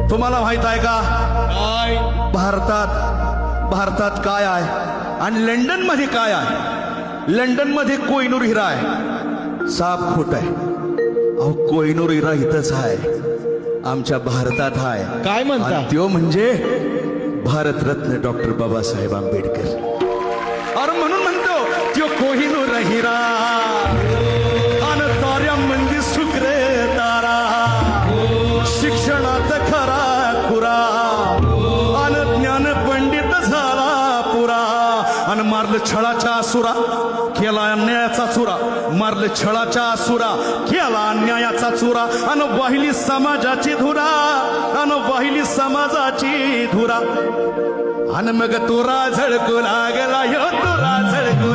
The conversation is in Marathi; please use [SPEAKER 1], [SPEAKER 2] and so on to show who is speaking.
[SPEAKER 1] तुम्हाला माहित आहे का
[SPEAKER 2] काय
[SPEAKER 1] भारतात काय आहे आणि लंडन मध्ये काय आहे? लंडन मध्ये कोहिनूर हिरा आहे, साप खोट आहे. अहो कोहिनूर हिरा इथंच आहे, आमच्या भारतात आहे.
[SPEAKER 2] काय म्हणता?
[SPEAKER 1] आणि त्यो म्हणजे भारतरत्न डॉक्टर बाबासाहेब आंबेडकर. अरे म्हणून म्हणतो त्यो कोहिनूर हिरा अन ताऱ्यामध्ये शुक्र तारा, शिक्षणात खरा खुरा अन ज्ञान पंडित झाला पुरा. अन मारलं छळाच्या असुरा, केला अन्यायाचा चुरा. मारलं छळाच्या असुरा, केला अन्यायाचा चुरा. अन वाहिली समाजाची धुरा, अन वाहिली समाजाची धुरा. अन मग तुरा झळकू लागला, यो तुरा झळकू